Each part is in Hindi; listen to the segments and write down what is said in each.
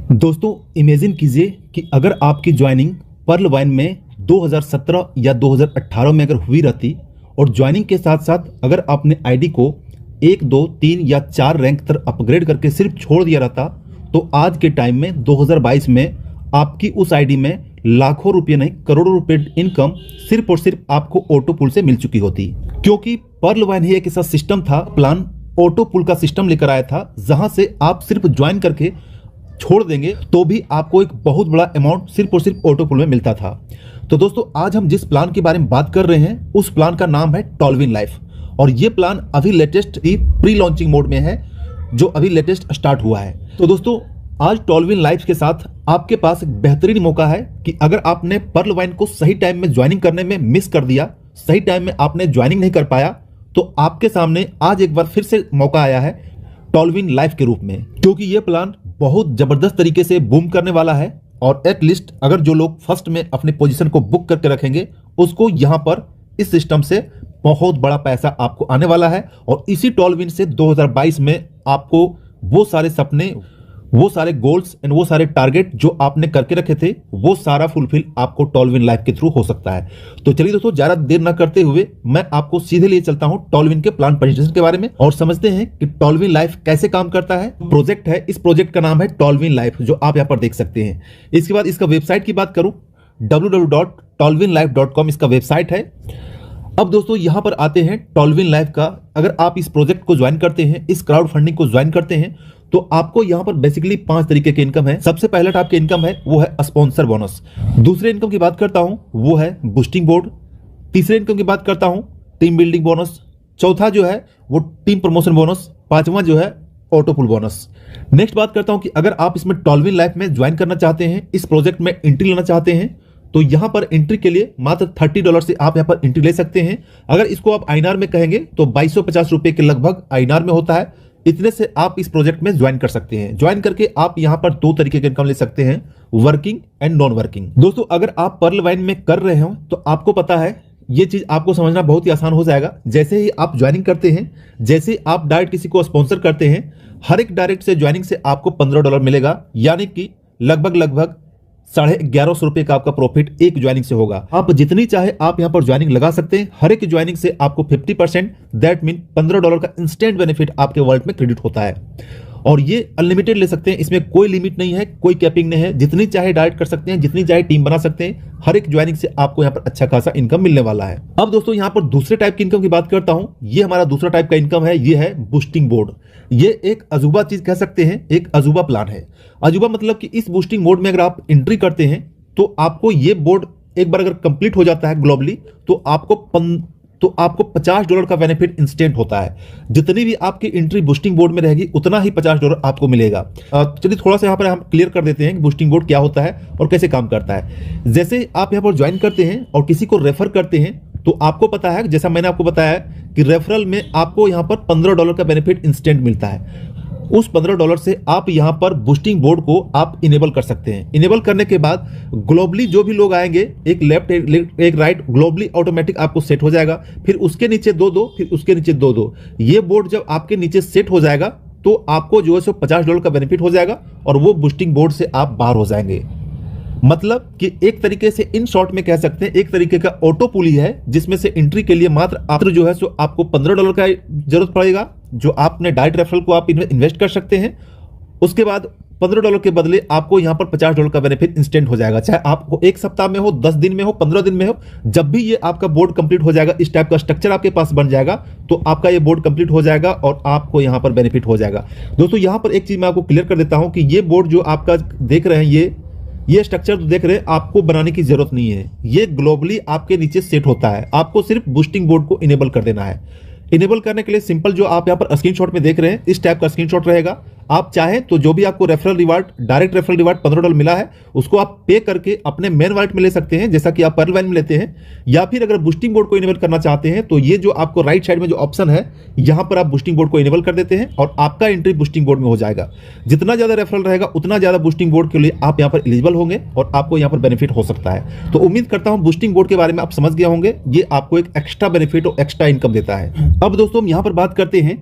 दोस्तों इमेजिन कीजिए कि अगर आपकी ज्वाइनिंग पर्ल वाइन में 2017 या 2018 में अगर हुई रहती और ज्वाइनिंग के साथ साथ अगर आपने आईडी को 1, 2, 3 या 4 रैंक तक अपग्रेड करके सिर्फ छोड़ दिया रहता तो आज के टाइम में 2022 में आपकी उस आईडी में लाखों रुपये नहीं करोड़ों रुपए इनकम सिर्फ और सिर्फ आपको ऑटो पुल से मिल चुकी होती। क्योंकि पर्ल वाइन ही एक ऐसा सिस्टम था, प्लान ऑटो पुल का सिस्टम लेकर आया था जहां से आप सिर्फ ज्वाइन करके छोड़ देंगे तो भी आपको एक बहुत बड़ा अमाउंट सिर्फ और सिर्फ ऑटो पुल में मिलता था। तो दोस्तों आज हम जिस प्लान के बारे में बात कर रहे हैं उस प्लान का नाम है टॉलविन लाइफ और ये प्लान अभी लेटेस्ट ही प्री लॉन्चिंग मोड में है जो अभी लेटेस्ट स्टार्ट हुआ है। तो दोस्तों आज टॉलविन लाइफ के साथ आपके पास एक बेहतरीन मौका है कि अगर आपने पर्ल वाइन को सही टाइम में ज्वाइनिंग करने में मिस कर दिया, सही टाइम में आपने ज्वाइनिंग नहीं कर पाया, तो आपके सामने आज एक बार फिर से मौका आया है टॉलविन लाइफ के रूप में। क्योंकि ये प्लान बहुत जबरदस्त तरीके से बूम करने वाला है और एटलीस्ट अगर जो लोग फर्स्ट में अपने पोजीशन को बुक करके रखेंगे उसको यहां पर इस सिस्टम से बहुत बड़ा पैसा आपको आने वाला है। और इसी टॉलविन से 2022 में आपको वो सारे सपने, वो सारे गोल्स एंड वो सारे टारगेट जो आपने करके रखे थे वो सारा फुलफिल आपको टॉलविन लाइफ के थ्रू हो सकता है। तो चलिए दोस्तों ज्यादा देर ना करते हुए मैं आपको सीधे लिए चलता हूं टॉलविन के प्लान प्रेजेंटेशन के बारे में और समझते हैं कि टॉलविन लाइफ कैसे काम करता है। प्रोजेक्ट है, इस प्रोजेक्ट का नाम है टॉलविन लाइफ जो आप यहां पर देख सकते हैं। इसके बाद इसका वेबसाइट की बात करूं www.tolvinlife.com इसका वेबसाइट है। अब दोस्तों यहां पर आते हैं टॉलविन लाइफ का, अगर आप इस प्रोजेक्ट को ज्वाइन करते हैं, इस क्राउड फंडिंग को ज्वाइन करते हैं तो आपको यहां पर बेसिकली 5 तरीके के इनकम है। सबसे पहला टाइप के इनकम है वो है स्पॉन्सर बोनस। दूसरे इनकम की बात करता हूं वो है बूस्टिंग बोर्ड। तीसरे इनकम की बात करता हूं टीम बिल्डिंग बोनस। चौथा जो है वो टीम प्रमोशन बोनस। पांचवा जो है ऑटो पुल बोनस। नेक्स्ट बात करता हूं कि अगर आप इसमें टॉलविन लाइफ में ज्वाइन करना चाहते हैं, इस प्रोजेक्ट में एंट्री लेना चाहते हैं तो यहां पर एंट्री के लिए मात्र $30 से आप यहां पर एंट्री ले सकते हैं। अगर इसको आप आईएनआर में कहेंगे तो 2250 रुपए के लगभग आईएनआर में होता है। इतने से आप इस प्रोजेक्ट में ज्वाइन कर सकते हैं। ज्वाइन करके आप यहां पर 2 तरीके के इनकम ले सकते हैं, वर्किंग एंड नॉन वर्किंग। दोस्तों अगर आप पर्ल वाइन में कर रहे हो तो आपको पता है ये चीज आपको समझना बहुत ही आसान हो जाएगा। जैसे ही आप ज्वाइनिंग करते हैं, जैसे आप डायरेक्ट किसी को स्पॉन्सर करते हैं, हर एक डायरेक्ट से ज्वाइनिंग से आपको $15 मिलेगा, यानी कि लगभग 1150 रुपए का आपका प्रॉफिट एक ज्वाइनिंग से होगा। आप जितनी चाहे आप यहां पर ज्वाइनिंग लगा सकते हैं। हर एक ज्वाइनिंग से आपको 50% दैट मीन $15 का इंस्टेंट बेनिफिट आपके वॉलेट में क्रेडिट होता है और ये अनलिमिटेड ले सकते हैं। इसमें कोई लिमिट नहीं है, कोई कैपिंग नहीं है, जितनी चाहे डायरेक्ट कर सकते हैं, जितनी चाहे टीम बना सकते हैं। हर एक ज्वाइनिंग से आपको यहां पर अच्छा खासा इनकम मिलने वाला है। अब दोस्तों यहां पर दूसरे टाइप की इनकम की बात करता हूं। ये हमारा दूसरा टाइप का इनकम है, ये है बूस्टिंग बोर्ड। ये एक अजूबा चीज कह सकते हैं, एक अजूबा प्लान है। अजूबा मतलब कि इस बूस्टिंग बोर्ड में अगर आप एंट्री करते हैं तो आपको ये बोर्ड एक बार अगर कंप्लीट हो जाता है ग्लोबली तो आपको $50 का बेनिफिट इंस्टेंट होता है। जितनी भी आपकी एंट्री बूस्टिंग बोर्ड में रहेगी उतना ही $50 आपको मिलेगा। चलिए थोड़ा सा यहाँ पर हम क्लियर कर देते हैं कि बूस्टिंग बोर्ड क्या होता है और कैसे काम करता है। जैसे आप यहाँ पर ज्वाइन करते हैं और किसी को रेफर करते हैं तो आपको पता है, जैसा मैंने आपको बताया कि रेफरल में आपको यहाँ पर $15 का बेनिफिट इंस्टेंट मिलता है। उस $15 से आप यहां पर बूस्टिंग बोर्ड को आप इनेबल कर सकते हैं। इनेबल करने के बाद ग्लोबली जो भी लोग आएंगे, एक लेफ्ट एक राइट ग्लोबली ऑटोमेटिक आपको सेट हो जाएगा। फिर उसके नीचे 2-2, फिर उसके नीचे 2-2। ये बोर्ड जब आपके नीचे सेट हो जाएगा तो आपको जो है सो $50 का बेनिफिट हो जाएगा और वो बूस्टिंग बोर्ड से आप बाहर हो जाएंगे। मतलब कि एक तरीके से इन शॉर्ट में कह सकते हैं एक तरीके का ऑटो पुल ही है जिसमें से एंट्री के लिए मात्र जो है सो आपको $15 का जरूरत पड़ेगा जो आपने डायरेक्ट रेफरल को आप इन्वेस्ट कर सकते हैं। उसके बाद $15 के बदले आपको यहां पर $50 का बेनिफिट इंस्टेंट हो जाएगा। चाहे आपको 1 सप्ताह में हो, 10 दिन में हो, 15 दिन में हो, जब भी ये आपका बोर्ड कंप्लीट हो जाएगा, इस टाइप का स्ट्रक्चर आपके पास बन जाएगा तो आपका ये बोर्ड कंप्लीट हो जाएगा और आपको यहां पर बेनिफिट हो जाएगा। दोस्तों यहां पर एक चीज मैं आपको क्लियर कर देता हूं कि ये बोर्ड जो आपका देख रहे हैं, ये स्ट्रक्चर जो देख रहे हैं आपको बनाने की जरूरत नहीं है। ये ग्लोबली आपके नीचे सेट होता है। आपको सिर्फ बूस्टिंग बोर्ड को इनेबल कर देना है। इनेबल करने के लिए सिंपल जो आप यहाँ पर स्क्रीनशॉट में देख रहे हैं इस टाइप का स्क्रीनशॉट रहेगा। आप चाहें तो जो भी आपको referral reward, direct referral reward $15 मिला है उसको आप पे करके अपने मेन वॉलेट में ले सकते हैं जैसा कि आप पर्ल वाइन में लेते हैं। या फिर अगर बूस्टिंग बोर्ड को इनेबल करना चाहते हैं तो ये जो आपको राइट साइड में जो ऑप्शन है यहां पर आप बूस्टिंग बोर्ड को इनेबल कर देते हैं और आपका एंट्री बूस्टिंग बोर्ड में हो जाएगा। जितना ज्यादा रेफरल रहेगा उतना ज्यादा बूस्टिंग बोर्ड के लिए आप यहाँ पर एलिजिबल होंगे और आपको यहाँ पर बेनिफिट हो सकता है। तो उम्मीद करता हूं बूस्टिंग बोर्ड के बारे में आप समझ गए होंगे। ये आपको एक एक्स्ट्रा बेनिफिट और एक्स्ट्रा इनकम देता है। अब दोस्तों हम यहाँ पर बात करते हैं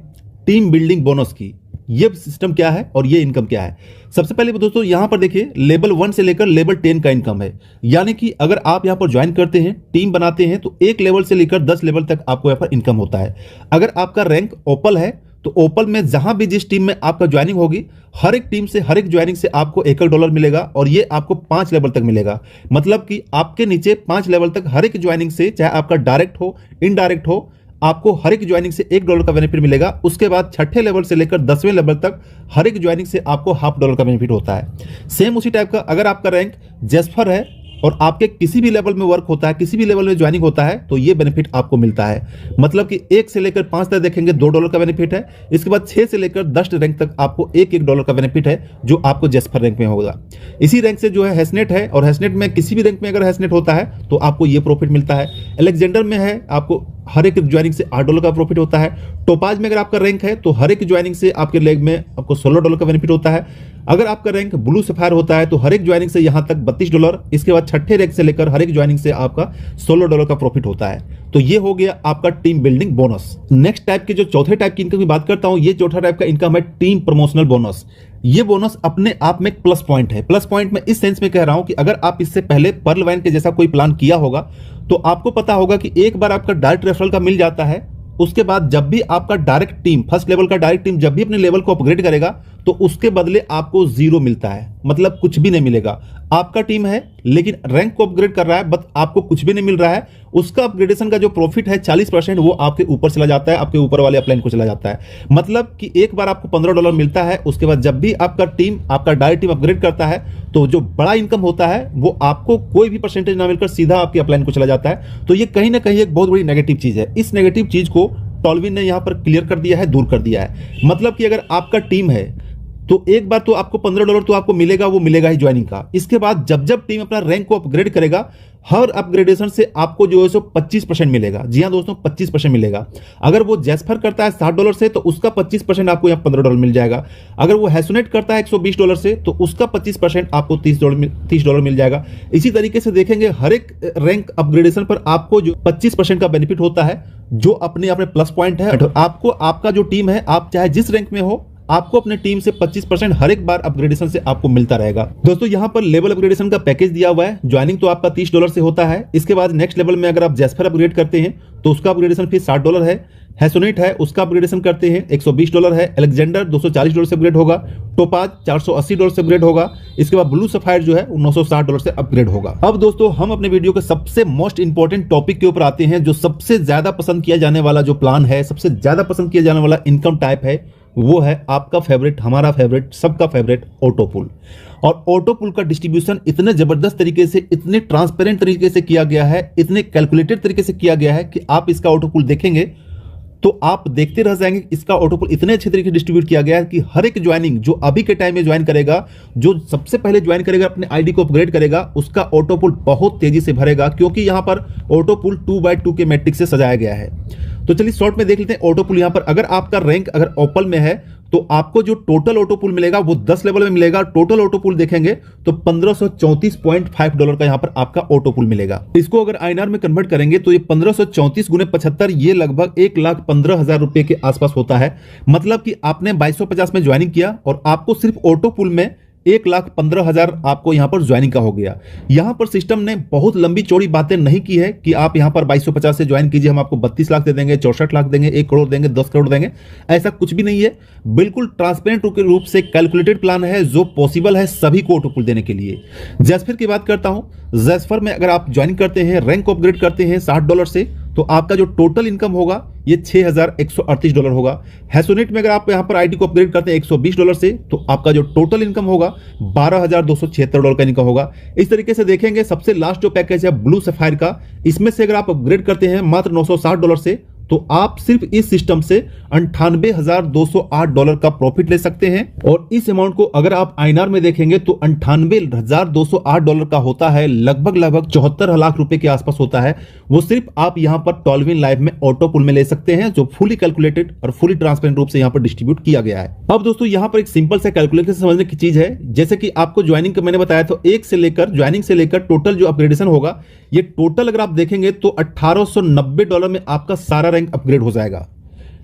टीम बिल्डिंग बोनस की। ये सिस्टम क्या है और ये इनकम क्या है। सबसे पहले दोस्तों यहां पर देखिए लेवल 1 से लेकर लेवल 10 का इनकम है, यानी कि अगर आप यहां पर ज्वाइन करते हैं, टीम बनाते हैं, तो 1 लेवल से लेकर 10 लेवल तक आपको यहां पर इनकम होता है। अगर आपका रैंक ओपल है तो ओपल में जहां भी जिस टीम में आपका ज्वाइनिंग होगी, हर एक टीम से हर एक ज्वाइनिंग से आपको $1 मिलेगा और ये आपको 5 लेवल तक मिलेगा। मतलब कि आपके नीचे 5 लेवल तक हर एक ज्वाइनिंग से, चाहे आपका डायरेक्ट हो इनडायरेक्ट हो, आपको हर एक ज्वाइनिंग से $1 का बेनिफिट मिलेगा। उसके बाद छठे लेवल से लेकर 10वें लेवल तक हर एक ज्वाइनिंग से आपको $0.5 का बेनिफिट होता है। सेम उसी टाइप का अगर आपका रैंक जैस्पर है और आपके किसी भी लेवल में वर्क होता है, किसी भी लेवल में ज्वाइनिंग होता है, तो ये बेनिफिट आपको मिलता है। मतलब कि 1 से लेकर 5 तक देखेंगे $2 का बेनिफिट है। इसके बाद 6 से लेकर 10 रैंक तक आपको $1 का बेनिफिट है, जो आपको जैस्पर रैंक में होगा। इसी रैंक से जो है हैसनेट है, और हैसनेट में किसी भी रैंक में अगर हैसनेट होता है तो आपको ये प्रॉफिट मिलता है। अलेक्जेंडर में है, आपको हर एक ज्वाइनिंग से $8 का प्रॉफिट होता है। टोपाज में अगर आपका रैंक है तो हर एक ज्वाइनिंग से आपके लेग में आपको $16 का बेनिफिट होता है। अगर आपका रैंक ब्लू सफायर होता है तो हर एक ज्वाइनिंग से यहां तक $32। इसके बाद छठे रैंक से लेकर हर एक ज्वाइनिंग से आपका $16 का प्रॉफिट होता है। तो ये हो गया आपका team building bonus. Next type के जो चौथे टाइप की इनकम की बात करता हूं, ये चौथा टाइप का इनकम है टीम प्रमोशनल बोनस। ये बोनस अपने आप में एक प्लस पॉइंट है। प्लस पॉइंट में इस सेंस में कह रहा हूं कि अगर आप इससे पहले पर्ल वाइन के जैसा कोई प्लान किया होगा तो आपको पता होगा कि एक बार आपका डायरेक्ट रेफरल का मिल जाता है, उसके बाद जब भी आपका डायरेक्ट टीम, फर्स्ट लेवल का डायरेक्ट टीम जब भी अपने लेवल को अपग्रेड करेगा तो उसके बदले आपको 0 मिलता है, मतलब कुछ भी नहीं मिलेगा। आपका टीम है लेकिन रैंक को अपग्रेड कर रहा है, बट आपको कुछ भी नहीं मिल रहा है। उसका अपग्रेडेशन का जो प्रॉफिट है 40% वो आपके ऊपर चला जाता है, आपके ऊपर वाले अपलाइन को चला जाता है। मतलब कि एक बार आपको $15 मिलता है, उसके बाद जब भी आपका टीम, आपका डायरेक्ट टीम अपग्रेड करता है तो जो बड़ा इनकम होता है वो आपको कोई भी परसेंटेज ना मिलकर सीधा आपके अपलाइन को चला जाता है। तो ये कहीं ना कहीं एक बहुत बड़ी नेगेटिव चीज है। इस नेगेटिव चीज को टॉलविन ने यहां पर क्लियर कर दिया है, दूर कर दिया है। मतलब कि अगर आपका टीम है तो एक बार तो आपको $15 तो आपको मिलेगा, वो मिलेगा ही ज्वाइनिंग का। इसके बाद जब जब टीम अपना रैंक को अपग्रेड करेगा, हर अपग्रेडेशन से आपको जो है सो 25% मिलेगा। जी हाँ दोस्तों, 25% मिलेगा। अगर वो जैस्पर करता है $60 से तो उसका 25% आपको यहाँ $15 मिल जाएगा। अगर वो हैसोनेट करता है $120 से तो उसका 25% आपको $30 मिल जाएगा। इसी तरीके से देखेंगे हर एक रैंक अपग्रेडेशन पर आपको जो 25% का बेनिफिट होता है, जो अपने आप में प्लस पॉइंट है। आपको आपका जो टीम है, आप चाहे जिस रैंक में हो, आपको अपने टीम से 25% हर एक बार अपग्रेडेशन से आपको मिलता रहेगा। दोस्तों यहां पर लेवल अपग्रेडेशन का पैकेज दिया हुआ है। ज्वाइनिंग तो आपका $30 से होता है। इसके बाद नेक्स्ट लेवल में अगर आप जैस्पर अपग्रेड करते हैं तो उसका अपग्रेडेशन फीस $60 है। हैसोनेट है, उसका अपग्रेडेशन करते हैं $120 है। अलेक्जेंडर $240 से अपग्रेड होगा। टोपाज $480 से अपग्रेड होगा। इसके बाद ब्लू सफायर जो है $960 से अपग्रेड होगा। अब दोस्तों हम अपने वीडियो के सबसे मोस्ट इंपॉर्टेंट टॉपिक के ऊपर आते हैं, जो सबसे ज्यादा पसंद किया जाने वाला जो प्लान है, सबसे ज्यादा पसंद किया जाने वाला इनकम टाइप है, वो है आपका फेवरेट, हमारा फेवरेट, सबका फेवरेट ऑटोपुल। और ऑटोपुल का डिस्ट्रीब्यूशन इतने जबरदस्त तरीके से, इतने ट्रांसपेरेंट तरीके से किया गया है, इतने कैलकुलेटेड तरीके से किया गया है कि आप इसका ऑटोपुल देखेंगे तो आप देखते रह जाएंगे। इसका ऑटोपुल इतने अच्छे तरीके से डिस्ट्रीब्यूट किया गया है कि हर एक ज्वाइनिंग जो अभी के टाइम में ज्वाइन करेगा, जो सबसे पहले ज्वाइन करेगा, अपने आईडी को अपग्रेड करेगा, उसका ऑटोपुल बहुत तेजी से भरेगा, क्योंकि यहां पर ऑटोपुल 2x2 के मैट्रिक्स से सजाया गया है। तो चलिए शॉर्ट में देख लेते हैं ऑटोपुल। यहां पर अगर आपका रैंक अगर ओपल में है तो आपको जो टोटल ऑटोपुल मिलेगा वो 10 लेवल में मिलेगा। टोटल ऑटोपुल देखेंगे तो $1534.5 का यहां पर आपका ऑटोपुल मिलेगा। इसको अगर आईएनआर में कन्वर्ट करेंगे तो ये 1534 गुने 75, ये लगभग 1,15,000 रुपए के आसपास होता है। मतलब कि आपने 2250 में ज्वाइनिंग किया और आपको सिर्फ ऑटोपुल में 1,15,000 आपको यहां पर ज्वाइनिंग का हो गया। यहां पर सिस्टम ने बहुत लंबी चौड़ी बातें नहीं की है कि आप यहां पर 2250 से ज्वाइन कीजिए, हम आपको 32 लाख दे देंगे, 64 लाख देंगे, 1 करोड़ देंगे, 10 करोड़ देंगे। ऐसा कुछ भी नहीं है। बिल्कुल ट्रांसपेरेंट रूप से कैलकुलेटेड प्लान है, जो पॉसिबल है सभी को ऑटोपुल देने के लिए। जैस्पर की बात करता हूं, जैस्पर में अगर आप ज्वाइन करते हैं, रैंक को अपग्रेड करते हैं $60 से, तो आपका जो टोटल इनकम होगा ये $6,138 होगा। हैसोनेट में अगर आप यहां पर आईडी को अपग्रेड करते हैं $120 से, तो आपका जो टोटल इनकम होगा $12,276 का इनकम होगा। इस तरीके से देखेंगे सबसे लास्ट जो पैकेज है ब्लू सफायर का, इसमें से अगर आप अपग्रेड करते हैं मात्र $960 से, तो आप सिर्फ इस सिस्टम से $98,208 का प्रॉफिट ले सकते हैं। और इस अमाउंट को अगर आप आईएनआर में देखेंगे तो $98,208 का होता है, लगभग 74 लाख रुपए के आसपास होता है। वो सिर्फ आप यहां पर टॉलविन लाइव में ऑटोपुल में ले सकते हैं, जो फुली कैलकुलेटेड और फुली ट्रांसपेरेंट रूप से यहां पर डिस्ट्रीब्यूट किया गया है। अब दोस्तों यहां पर एक सिंपल सा कैलकुलेशन समझने की चीज है। जैसे कि आपको ज्वाइनिंग का मैंने बताया तो ज्वाइनिंग से लेकर टोटल जो अपग्रेडेशन होगा, ये टोटल अगर आप देखेंगे तो $1,890 में आपका सारा रैंक अपग्रेड हो जाएगा।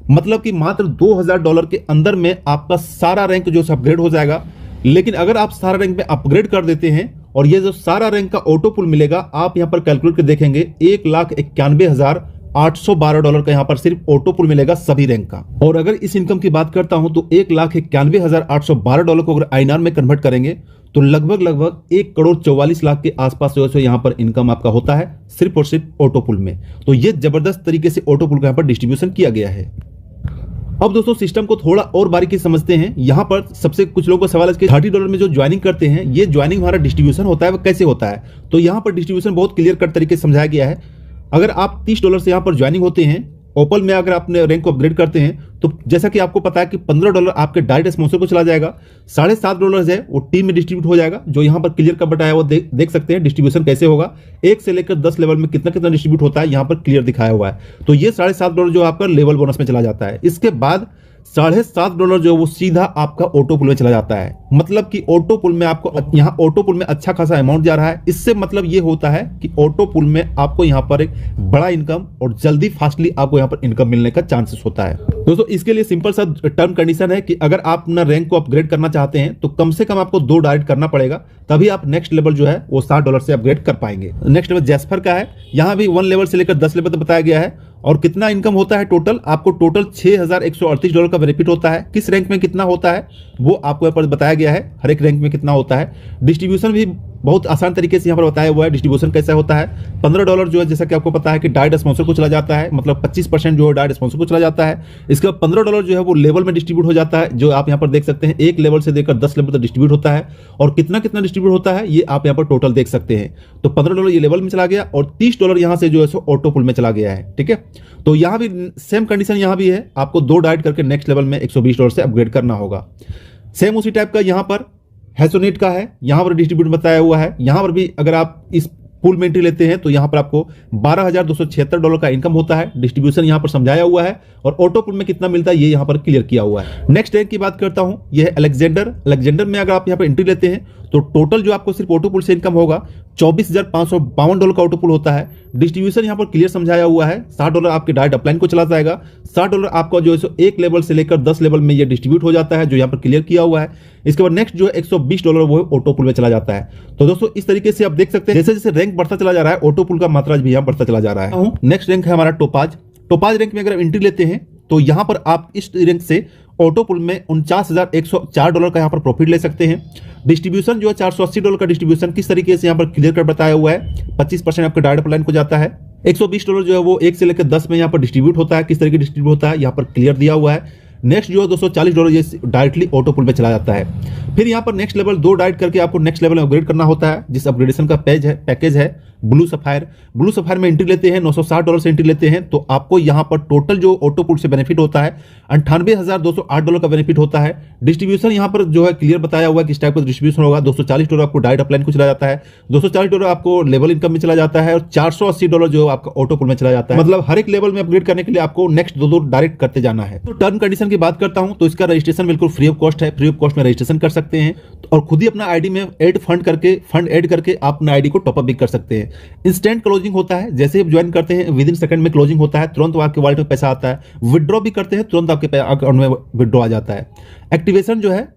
मतलब कि मात्र $2000 के अंदर में आपका सारा रैंक जो है अपग्रेड हो जाएगा। लेकिन अगर आप सारा रैंक में अपग्रेड कर देते हैं और ये जो सारा रैंक का ऑटो पुल मिलेगा, आप यहाँ पर कैलकुलेट कर देखेंगे $1,91,812 का यहाँ पर सिर्फ ऑटो पुल मिलेगा सभी रैंक का। और अगर इस इनकम की बात करता हूं तो $1,91,812 को अगर INR में कन्वर्ट करेंगे तो लगभग 1,44,00,000 के आसपास जो है यहाँ पर इनकम आपका होता है सिर्फ और सिर्फ ऑटो पुल में। तो ये जबरदस्त तरीके से ऑटो पुल का यहाँ पर डिस्ट्रीब्यूशन किया गया है। अब दोस्तों सिस्टम को थोड़ा और बारीकी समझते हैं। यहाँ पर सबसे कुछ लोगों का सवाल है कि $30 में जो ज्वाइनिंग करते हैं, ये ज्वाइनिंग हमारा डिस्ट्रीब्यूशन होता है वो कैसे होता है। तो यहाँ पर डिस्ट्रीब्यूशन बहुत क्लियर कट तरीके से समझाया गया है। अगर आप $30 से यहाँ पर ज्वाइनिंग होते हैं, ओपल में अगर आपने रैंक को अपग्रेड करते हैं तो जैसा कि आपको पता है कि $15 आपके डायरेक्ट स्पॉन्सर को चला जाएगा, $7.5 है वो टीम में डिस्ट्रीब्यूट हो जाएगा। जो यहाँ पर क्लियर कट बताया वो देख सकते हैं डिस्ट्रीब्यूशन कैसे होगा। 1 से लेकर 10 लेवल में कितना कितना डिस्ट्रीब्यूट होता है यहाँ पर क्लियर दिखाया हुआ है। तो ये $7.5 जो आपका लेवल बोनस में चला जाता है। इसके बाद $7.5 जो वो सीधा आपका ऑटो पुल में चला जाता है। मतलब कि ऑटो पुल में आपको यहाँ ऑटो पुल में अच्छा खासा अमाउंट जा रहा है। इससे मतलब ये होता है कि ऑटो पुल में आपको यहाँ पर एक बड़ा इनकम और जल्दी फास्टली आपको यहाँ पर इनकम मिलने का चांसेस होता है। दोस्तों इसके लिए सिंपल सा टर्म कंडीशन है कि अगर आप अपना रैंक को अपग्रेड करना चाहते हैं तो कम से कम आपको 2 डायरेक्ट करना पड़ेगा, तभी आप नेक्स्ट लेवल जो है वो $60 से अपग्रेड कर पाएंगे। नेक्स्ट लेवल जैस्पर का है। यहाँ भी 1 लेवल से लेकर 10 लेवल तक बताया गया है। और कितना इनकम होता है टोटल, आपको टोटल $6,138 का बेनिफिट होता है। किस रैंक में कितना होता है वो आपको यहाँ पर बताया गया है, हर एक रैंक में कितना होता है। डिस्ट्रीब्यूशन भी बहुत आसान तरीके से यहाँ पर बताया हुआ है। डिस्ट्रीब्यूशन कैसा होता है, $15 जो है जैसा कि आपको पता है कि डायरेक्ट स्पॉन्सर को चला जाता है, मतलब 25% जो है डायरेक्ट स्पॉन्सर को चला जाता है। इसके बाद $15 जो है वो लेवल में डिस्ट्रीब्यूट हो जाता है, जो आप यहाँ पर देख सकते हैं 1 लेवल से लेकर 10 लेवल तक डिस्ट्रीब्यूट होता है। और कितना कितना डिस्ट्रीब्यूट होता है ये आप यहाँ पर टोटल देख सकते हैं। तो $15 ये लेवल में चला गया और $30 यहाँ से जो है सो ऑटो पुल में चला गया है। ठीक है, तो यहाँ भी सेम कंडीशन यहाँ भी है, आपको 2 डायरेक्ट करके नेक्स्ट लेवल में $120 से अपग्रेड करना होगा। सेम उसी टाइप का यहाँ पर हैसोनेट का है, यहां पर डिस्ट्रीब्यूट बताया हुआ है। यहां पर भी अगर आप इस पूल में एंट्री लेते हैं तो यहां पर आपको $12,276 का इनकम होता है। डिस्ट्रीब्यूशन यहां पर समझाया हुआ है और ऑटो पुल में कितना मिलता है ये यहां पर क्लियर किया हुआ है। नेक्स्ट रैंक की बात करता हूं, यह है अलेक्जेंडर में अगर आप यहां पर एंट्री लेते हैं तो टोटल जो आपको सिर्फ ऑटो पुल से इनकम होगा $24,552 का ऑटो पुल होता है। डिस्ट्रीब्यूशन यहां पर क्लियर समझाया हुआ है। $60 आपके डायरेक्ट अपलाइन को चला जाएगा। $60 आपका जो है 1 लेवल से लेकर 10 लेवल में ये डिस्ट्रीब्यूट हो जाता है, जो यहां पर क्लियर किया हुआ है। इसके बाद नेक्स्ट जो है $120 वो ऑटो पुल में चला जाता है। तो दोस्तों इस तरीके से आप देख सकते हैं जैसे जैसे रैंक बढ़ता चला जा रहा है ऑटो पुल का मात्रा भी यहाँ बढ़ता चला जा रहा है। नेक्स्ट रैंक है हमारा टोपाज रैंक में अगर एंट्री लेते हैं तो यहां पर आप इस रैंक से ऑटो पुल में $49,104 का यहां पर प्रॉफिट ले सकते हैं। डिस्ट्रीब्यूशन जो है $480 का डिस्ट्रीब्यूशन किस तरीके से यहां पर क्लियर कर बताया हुआ है। 25% आपका डायरेक्ट अपलाइन को जाता है। $120 जो है वो 1 से लेकर 10 में यहां पर डिस्ट्रीब्यूट होता है। किस तरीके डिस्ट्रीब्यूट होता है यहां पर क्लियर दिया हुआ है। नेक्स्ट जो है $240 ये डायरेक्टली ऑटो पुल में चला जाता है। फिर यहाँ पर नेक्स्ट लेवल 2 डायरेक्ट करके आपको नेक्स्ट लेवल में अपग्रेड करना होता है, जिस अपग्रेडेशन का पैकेज है ब्लू सफायर में एंट्री लेते हैं, $960 से एंट्री लेते हैं तो आपको यहाँ पर टोटल जो ऑटो पुल से बेनिफिट होता है $98,208 का बेनिफिट होता है। डिस्ट्रीब्यूशन यहाँ पर जो है क्लियर बताया हुआ है किस टाइप का डिस्ट्रीब्यूशन होगा। $240 आपको डायरेक्ट अपलाइन को चला जाता है, $240 आपको लेवल इनकम में चला जाता है और $480 जो आपका ऑटो पुल में चला जाता है। मतलब हर एक लेवल में अपग्रेड करने के लिए आपको नेक्स्ट 2 डायरेक्ट करते जाना है। तो टर्म कंडीशन की बात करता हूं तो इसका रजिस्ट्रेशन बिल्कुल फ्री ऑफ कॉस्ट है। फ्री ऑफ कॉस्ट में रजिस्ट्रेशन कर सकते हैं और खुद ही अपना आईडी में फंड ऐड करके आप अपना आईडी को टॉपअप भी कर सकते हैं। इंस्टेंट क्लोजिंग होता है, जैसे ही ज्वाइन करते हैं विद इन सेकंड में क्लोजिंग होता है, तुरंत आपके वॉलेट में पैसा आता है। विड्रॉ भी करते हैं तुरंत आपके अकाउंट में विड्रॉ आ जाता है। एक्टिवेशन जो है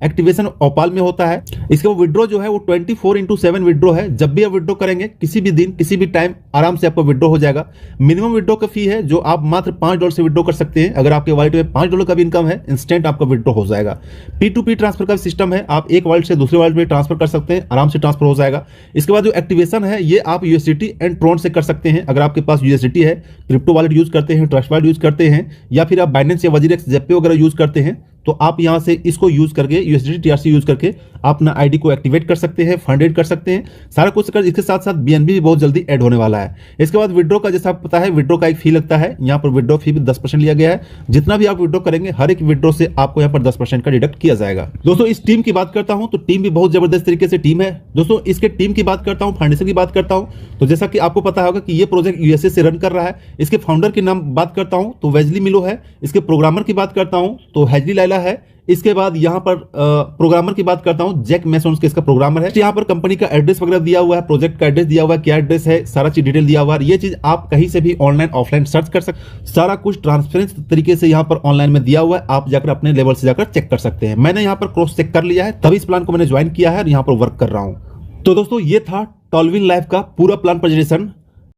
एक्टिवेशन ओपाल में होता है। इसका विड्रॉ जो है वो 24/7 विड्रॉ है। जब भी आप विड्रॉ करेंगे किसी भी दिन किसी भी टाइम आराम से आपको विड्रॉ हो जाएगा। मिनिमम विड्रॉ का फी है जो आप मात्र $5 से विड्रॉ कर सकते हैं। अगर आपके वॉलेट में $5 का भी इनकम है इंस्टेंट आपका विड्रॉ हो जाएगा। P2P ट्रांसफर का सिस्टम है, आप एक वॉलेट से दूसरे वॉलेट में ट्रांसफर कर सकते हैं, आराम से ट्रांसफर हो जाएगा। इसके बाद जो एक्टिवेशन है ये आप USDT एंड ट्रोन से कर सकते हैं। अगर आपके पास USDT है, क्रिप्टो वॉलेट यूज करते हैं, ट्रस्ट वॉलेट यूज करते हैं या फिर आप बाइनेंस या वजीरेक्स जेपे वगैरह यूज करते हैं तो आप यहां से इसको यूज करके USDT TRC यूज करके आप अपना आईडी को एक्टिवेट कर सकते हैं, फंड ऐड कर सकते हैं, सारा कुछ कर। इसके साथ साथ BNB भी बहुत जल्दी ऐड होने वाला है। इसके बाद विड्रॉ का जैसा आपको पता है विड्रॉ का एक फी लगता है, यहाँ पर विड्रॉ फी भी 10% लिया गया है। जितना भी आप विड्रॉ करेंगे हर एक विड्रॉ से आपको यहाँ पर 10% का डिडक्ट किया जाएगा। दोस्तों इस टीम की बात करता हूं तो टीम भी बहुत जबरदस्त तरीके से टीम है। दोस्तों इसके टीम की बात करता हूं, फाउंडेशन की बात करता हूं तो जैसा कि आपको पता होगा कि ये प्रोजेक्ट USA से रन कर रहा है। इसके फाउंडर के नाम बात करता हूं तो वेजली मिलो है। इसके प्रोग्रामर की बात करता हूं तो हेजली लाइला मिला है। इसके बाद यहाँ पर प्रोग्रामर की बात करता हूँ, जैक मैसन्स के इसका प्रोग्रामर है। यहाँ पर कंपनी का एड्रेस वगैरह दिया हुआ है, प्रोजेक्ट का एड्रेस दिया हुआ है, क्या एड्रेस है, सारा चीज डिटेल दिया हुआ है। ये चीज आप कहीं से भी ऑनलाइन ऑफलाइन सर्च कर सकते, सारा कुछ ट्रांसपेरेंट तरीके से यहाँ पर ऑनलाइन में दिया हुआ है। आप जाकर अपने लेवल से जाकर चेक कर सकते हैं। मैंने यहाँ पर क्रॉस चेक कर लिया है, तभी इस प्लान को मैंने ज्वाइन किया है और यहाँ पर वर्क कर रहा हूँ। तो दोस्तों ये था टॉल्विन लाइफ का पूरा प्लान प्रेजेंटेशन।